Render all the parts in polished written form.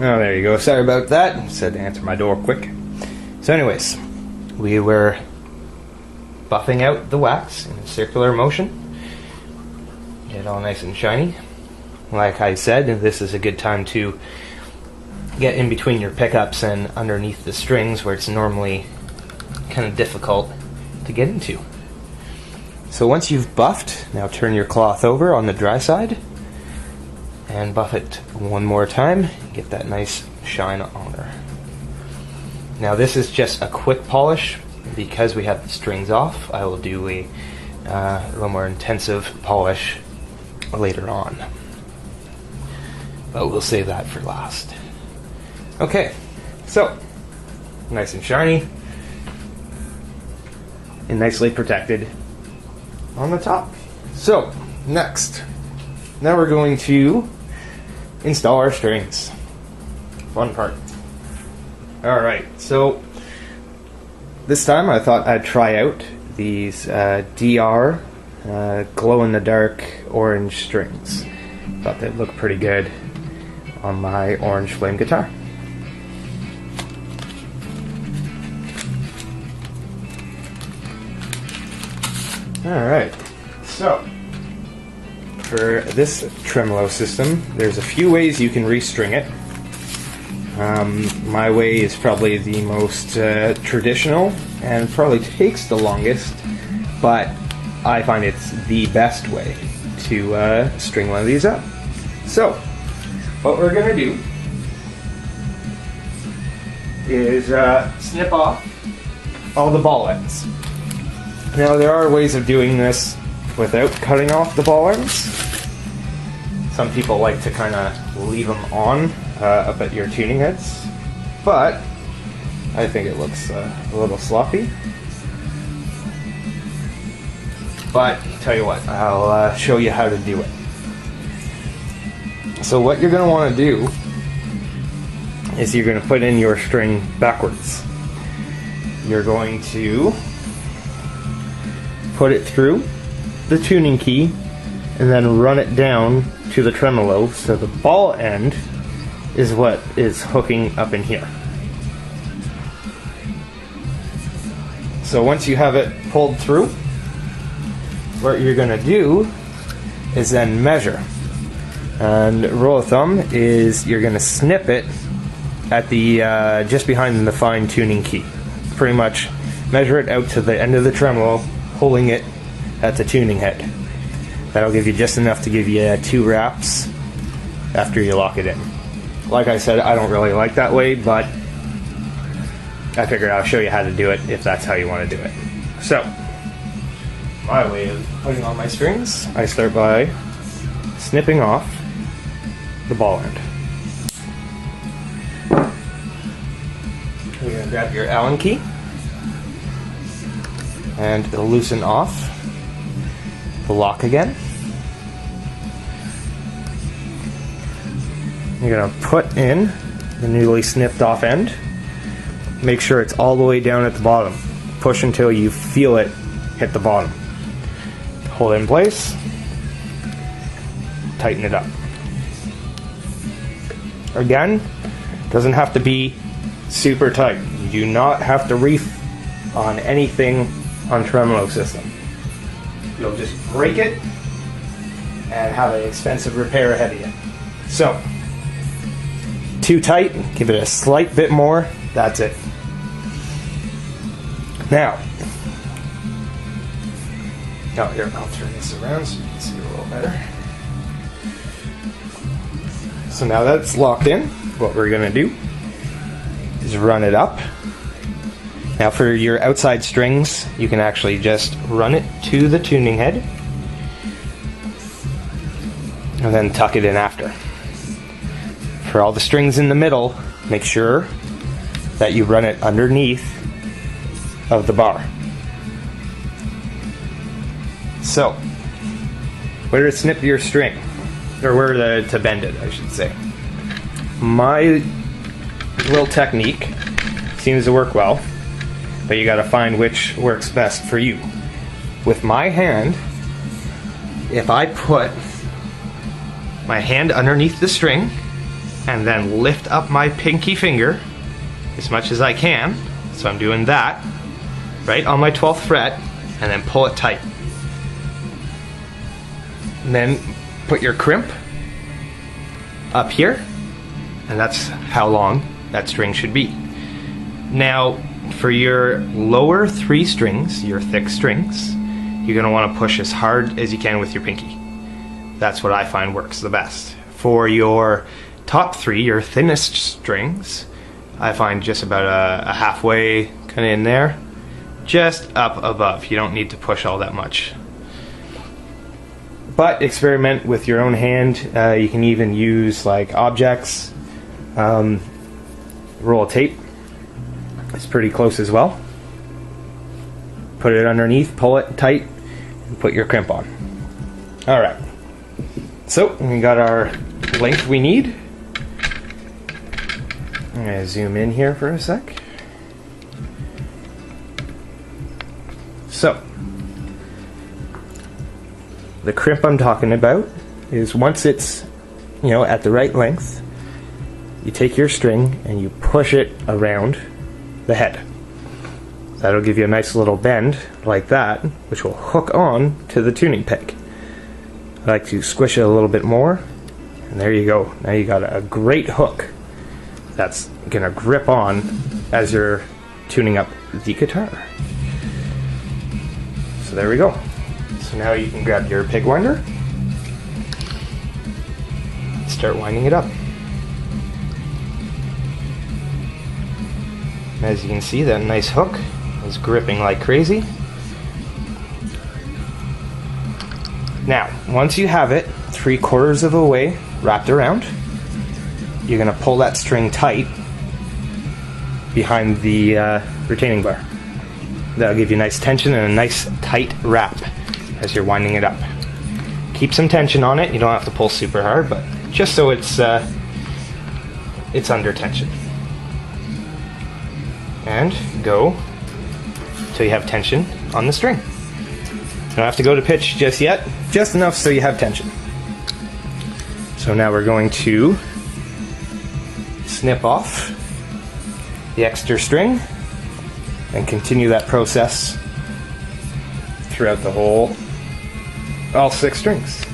Oh, there you go. Sorry about that. Said to answer my door quick. So anyways, we were buffing out the wax in a circular motion. Get it all nice and shiny. Like I said, this is a good time to get in between your pickups and underneath the strings where it's normally kind of difficult to get into. So once you've buffed, now turn your cloth over on the dry side and buff it one more time. Get that nice shine on her. Now this is just a quick polish. Because we have the strings off, I will do a little more intensive polish later on. But we'll save that for last. Okay, so nice and shiny and nicely protected on the top. So next, now we're going to install our strings. Fun part. Alright, so this time I thought I'd try out these DR glow-in-the-dark orange strings. Thought they'd look pretty good on my orange flame guitar. Alright, so for this tremolo system, there's a few ways you can restring it. My way is probably the most traditional and probably takes the longest, but I find it's the best way to string one of these up. So, what we're going to do is snip off all the ball ends. Now there are ways of doing this without cutting off the ball ends. Some people like to kind of leave them on up at your tuning heads, but I think it looks a little sloppy. But tell you what, I'll show you how to do it. So what you're going to want to do is you're going to put in your string backwards. You're going to put it through the tuning key and then run it down to the tremolo, so the ball end is what is hooking up in here. So once you have it pulled through, what you're going to do is then measure. And rule of thumb is you're going to snip it at the just behind the fine tuning key. Pretty much measure it out to the end of the tremolo, holding it at the tuning head. That'll give you just enough to give you 2 wraps after you lock it in. Like I said, I don't really like that way, but I figured I'll show you how to do it if that's how you want to do it. So, my way of putting on my strings, I start by snipping off the ball end. You're going to grab your Allen key and loosen off the lock again. You're going to put in the newly snipped off end. Make sure it's all the way down at the bottom. Push until you feel it hit the bottom. Hold it in place. Tighten it up. Again, doesn't have to be super tight. You do not have to reef on anything on tremolo system. You'll just break it and have an expensive repair ahead of you. So, too tight, give it a slight bit more, that's it. Now, here, I'll turn this around so you can see a little better. So now that's locked in, what we're going to do is run it up. Now for your outside strings, you can actually just run it to the tuning head and then tuck it in after. For all the strings in the middle, make sure that you run it underneath of the bar. So, where to snip your string, or where to bend it, I should say. My little technique seems to work well, but you gotta find which works best for you. With my hand, if I put my hand underneath the string and then lift up my pinky finger as much as I can. So I'm doing that right on my 12th fret, and then pull it tight. And then put your crimp up here, and that's how long that string should be. Now, for your lower 3 strings, your thick strings, you're going to want to push as hard as you can with your pinky. That's what I find works the best. For your top 3, your thinnest strings, I find just about a halfway kind of in there, just up above. You don't need to push all that much. But experiment with your own hand. You can even use like objects. Roll of tape. It's pretty close as well. Put it underneath, pull it tight, and put your crimp on. Alright. So, we got our length we need. I'm going to zoom in here for a sec. So, the crimp I'm talking about is once it's, at the right length, you take your string and you push it around the head. That'll give you a nice little bend like that, which will hook on to the tuning peg. I like to squish it a little bit more, and there you go. Now you got a great hook that's gonna grip on as you're tuning up the guitar. So there we go. So now you can grab your pig winder and start winding it up. As you can see, that nice hook is gripping like crazy. Now, once you have it 3/4 of the way wrapped around, you're going to pull that string tight behind the retaining bar. That'll give you nice tension and a nice tight wrap as you're winding it up. Keep some tension on it. You don't have to pull super hard, but just so it's under tension. And go till you have tension on the string. You don't have to go to pitch just yet, just enough so you have tension. So now we're going to snip off the extra string and continue that process throughout the whole, all 6 strings.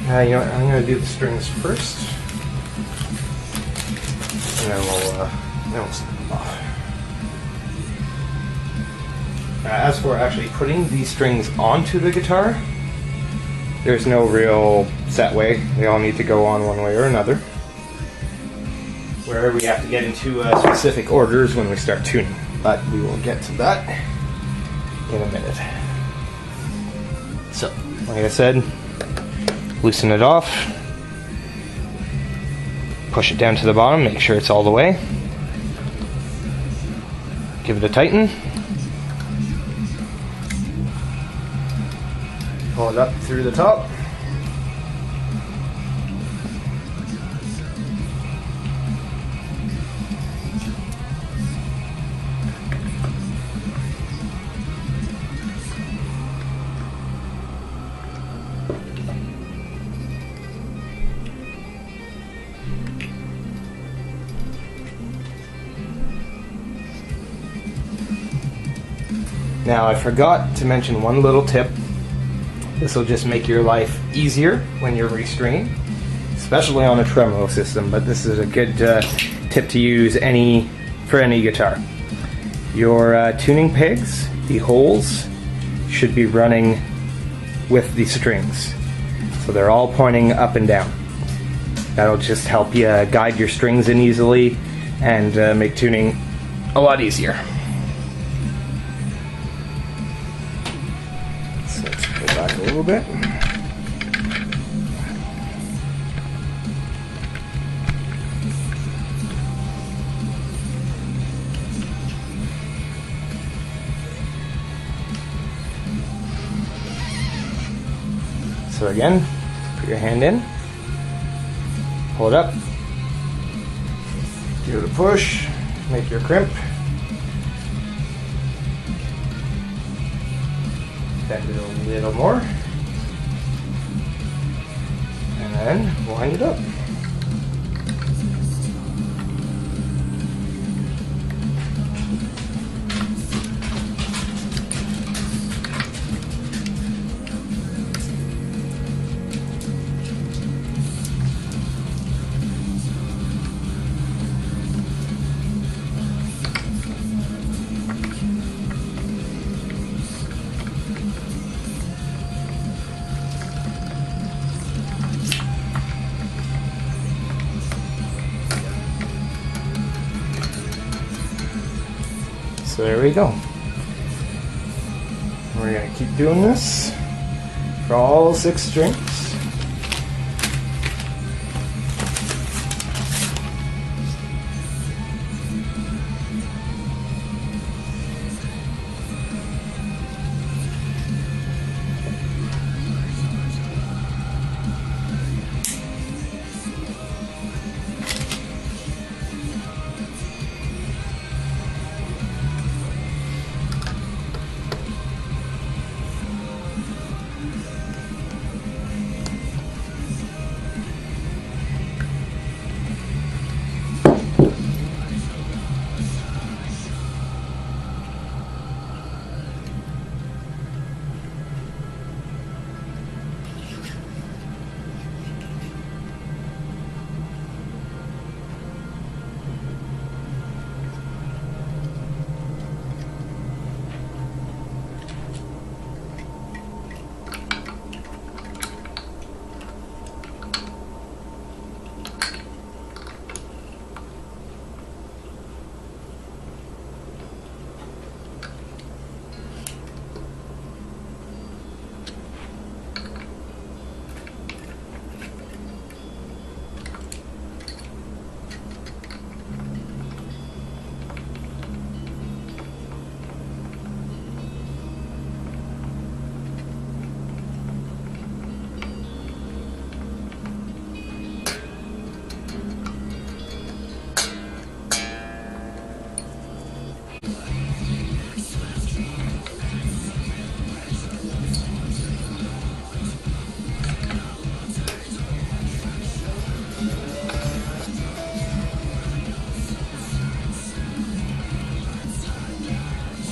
You know what, I'm going to do the strings first, and then we'll snip them off. As for actually putting these strings onto the guitar, there's no real set way. They all need to go on one way or another. Where we have to get into specific orders when we start tuning, but we will get to that in a minute. So, like I said, loosen it off, push it down to the bottom, make sure it's all the way, give it a tighten, pull it up through the top, Now, I forgot to mention one little tip. This will just make your life easier when you're restringing, especially on a tremolo system, but this is a good tip to use for any guitar. Your tuning pegs, the holes, should be running with the strings. So they're all pointing up and down. That'll just help you guide your strings in easily and make tuning a lot easier. So let's go back a little bit. So again, put your hand in, pull it up, give it a push, make your crimp, Bend it a little more. And then wind it up. So there we go. We're going to keep doing this for all 6 strings.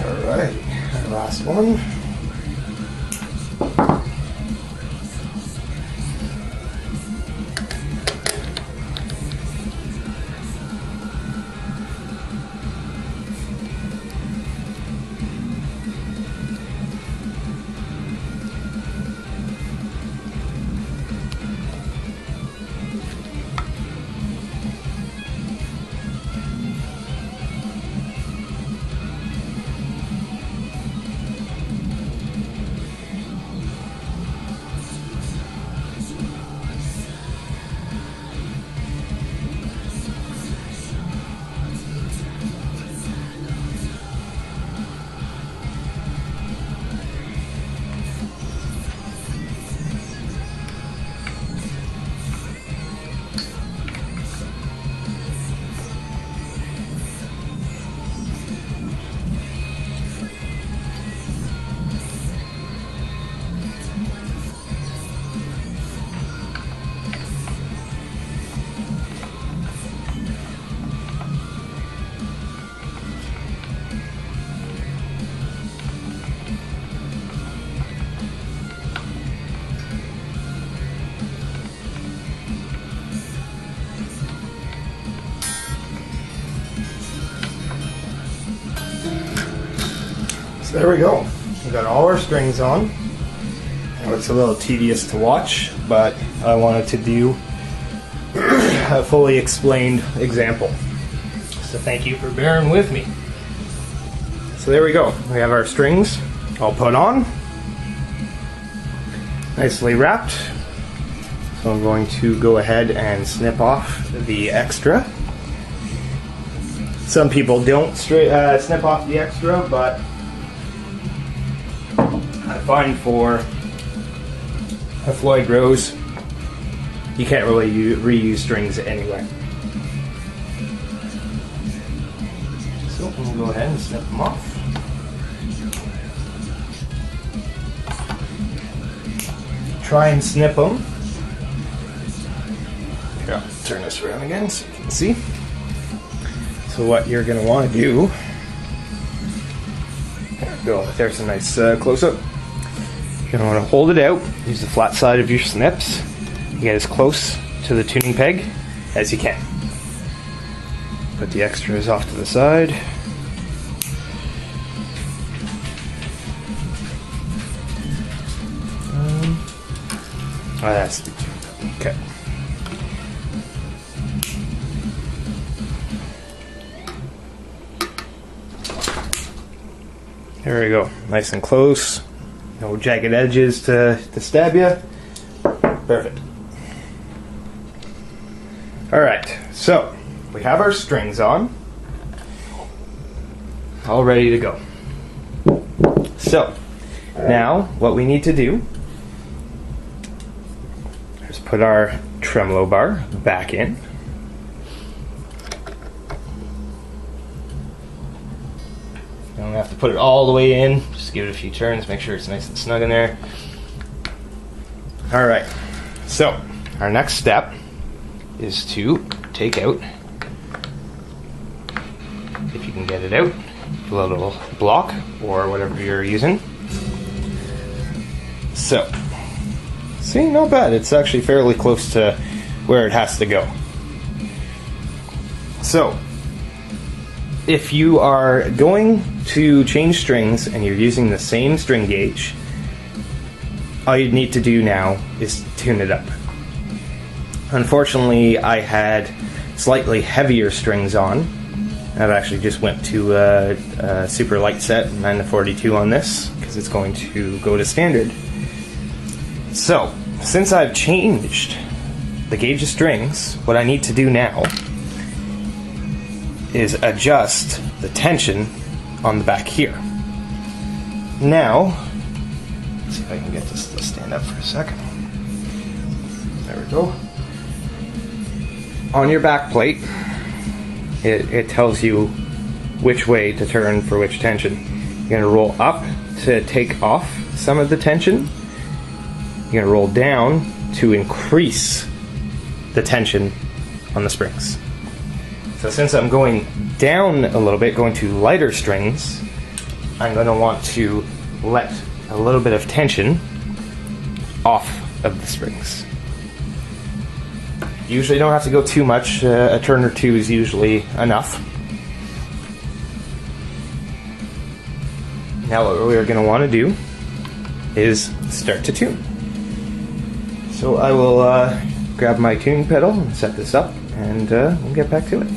Alright, our last one. So there we go. We got all our strings on. Now it's a little tedious to watch, but I wanted to do a fully explained example. So thank you for bearing with me. So there we go. We have our strings all put on, nicely wrapped. So I'm going to go ahead and snip off the extra. Some people don't snip off the extra, but I find for a Floyd Rose, you can't really reuse strings anyway. So we'll go ahead and snip them off. try and snip them. Here, I'll turn this around again so you can see. So what you're going to want to do, there we go, there's a nice close-up. You're going to want to hold it out, use the flat side of your snips, get as close to the tuning peg as you can. Put the extras off to the side. Oh, that's okay. There we go, nice and close. No jagged edges to stab you. Perfect. All right, so we have our strings on, all ready to go. So now what we need to do is put our tremolo bar back in. You don't have to put it all the way in, just give it a few turns, make sure it's nice and snug in there. All right, so our next step is to take out, if you can get it out, a little block or whatever you're using. So, see, not bad. It's actually fairly close to where it has to go. So, if you are going to change strings and you're using the same string gauge, all you need to do now is tune it up. Unfortunately, I had slightly heavier strings on. I've actually just went to a super light set, 9 to 42 on this, because it's going to go to standard. So, since I've changed the gauge of strings, what I need to do now is adjust the tension on the back here. Now, let's see if I can get this to stand up for a second. There we go. On your back plate, it tells you which way to turn for which tension. You're going to roll up to take off some of the tension. You're going to roll down to increase the tension on the springs. So since I'm going down a little bit, going to lighter strings, I'm going to want to let a little bit of tension off of the springs. Usually don't have to go too much, a turn or two is usually enough. Now what we're going to want to do is start to tune. So I will grab my tuning pedal and set this up, and we'll get back to it.